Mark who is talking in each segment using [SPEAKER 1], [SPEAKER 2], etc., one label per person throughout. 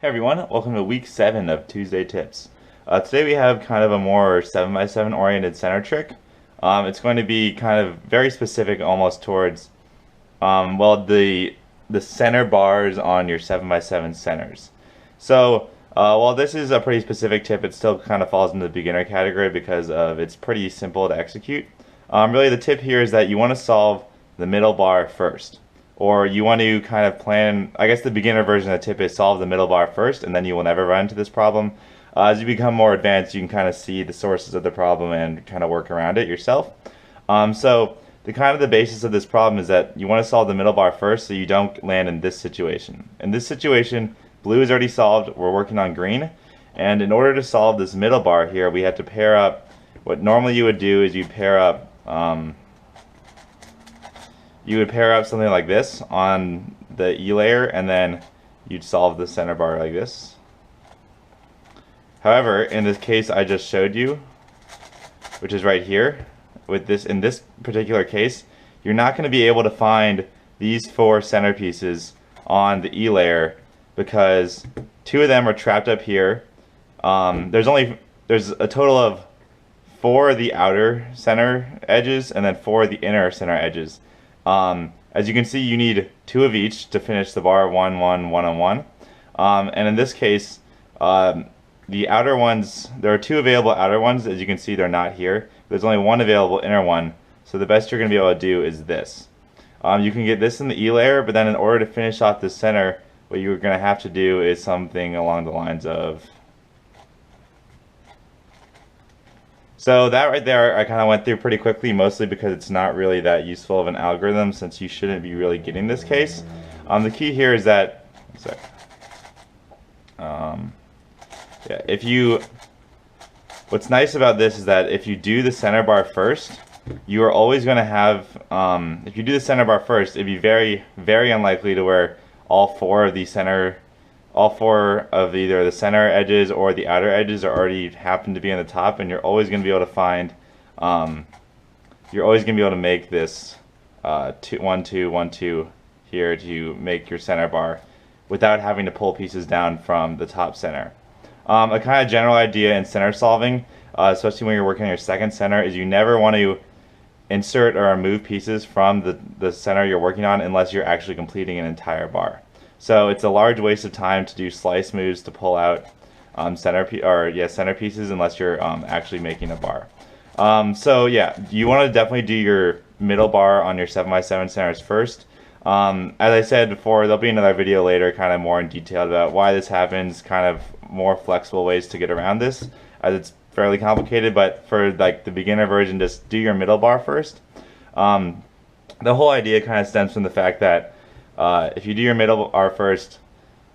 [SPEAKER 1] Hey everyone, welcome to week 7 of Tuesday Tips. Today we have kind of a more 7x7 oriented center trick. It's going to be kind of very specific almost towards, the center bars on your 7x7 centers. So while this is a pretty specific tip, it still kind of falls into the beginner category because of it's pretty simple to execute. Really the tip here is that you want to solve the middle bar first. Or you want to kind of plan, I guess the beginner version of the tip is solve the middle bar first, and then you will never run into this problem. As you become more advanced, you can kind of see the sources of the problem and kind of work around it yourself. So the basis of this problem is that you want to solve the middle bar first so you don't land in this situation. In this situation, blue is already solved, we're working on green. And in order to solve this middle bar here, we have to pair up, what normally you would do is you pair up something like this on the E layer, and then you'd solve the center bar like this. However, in this case I just showed you, which is right here, in this particular case, you're not going to be able to find these 4 centerpieces on the E layer because 2 of them are trapped up here. There's a total of 4 of the outer center edges and then 4 of the inner center edges. As you can see, you need 2 of each to finish the bar 1, 1, 1, and 1. And in this case, the outer ones, there are 2 available outer ones. As you can see, they're not here. There's only 1 available inner one. So the best you're going to be able to do is this. You can get this in the E layer, but then in order to finish off the center, what you're going to have to do is something along the lines of... So that right there I kind of went through pretty quickly, mostly because it's not really that useful of an algorithm since you shouldn't be really getting this case. The key here is that, what's nice about this is that if you do the center bar first, you are always going to have, if you do the center bar first, it'd be very, very unlikely to where all 4 of either the center edges or the outer edges are already happen to be on the top, and you're always going to be able to find, you're always going to be able to make this 1, 2, 1, 2 here to make your center bar without having to pull pieces down from the top center. A kind of general idea in center solving, especially when you're working on your second center, is you never want to insert or remove pieces from the center you're working on unless you're actually completing an entire bar. So it's a large waste of time to do slice moves to pull out center pieces unless you're actually making a bar. So yeah, you want to definitely do your middle bar on your 7x7 centers first. As I said before, there'll be another video later kind of more in detail about why this happens, kind of more flexible ways to get around this, as it's fairly complicated, but for like the beginner version, just do your middle bar first. The whole idea kind of stems from the fact that if you do your middle bar first,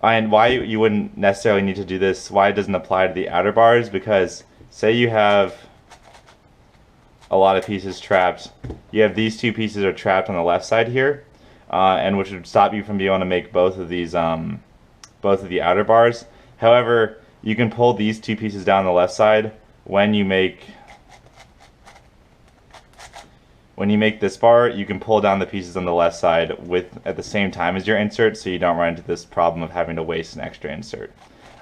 [SPEAKER 1] and why you wouldn't necessarily need to do this, why it doesn't apply to the outer bars, because say you have a lot of pieces trapped, you have these 2 pieces are trapped on the left side here, and which would stop you from being able to make both of these, both of the outer bars. However, you can pull these 2 pieces down the left side when you make this bar. You can pull down the pieces on the left side at the same time as your insert, so you don't run into this problem of having to waste an extra insert.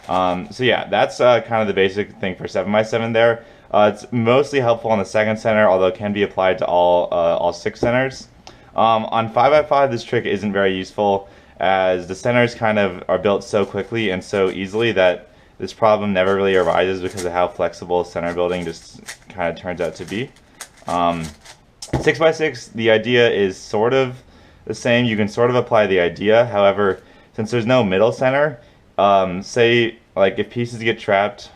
[SPEAKER 1] So yeah, that's kind of the basic thing for 7x7 there. It's mostly helpful on the second center, although it can be applied to all 6 centers. On 5x5, this trick isn't very useful, as the centers kind of are built so quickly and so easily that this problem never really arises because of how flexible center building just kind of turns out to be. 6x6, the idea is sort of the same. You can sort of apply the idea. However, since there's no middle center, say like if pieces get trapped,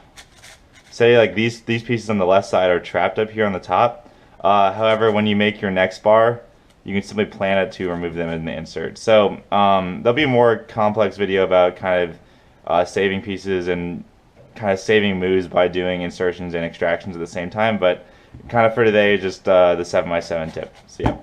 [SPEAKER 1] say like these pieces on the left side are trapped up here on the top. However, when you make your next bar, you can simply plan it to remove them in the insert. So there'll be a more complex video about kind of saving pieces and kind of saving moves by doing insertions and extractions at the same time, but kind of for today, just the 7x7 tip. So yeah.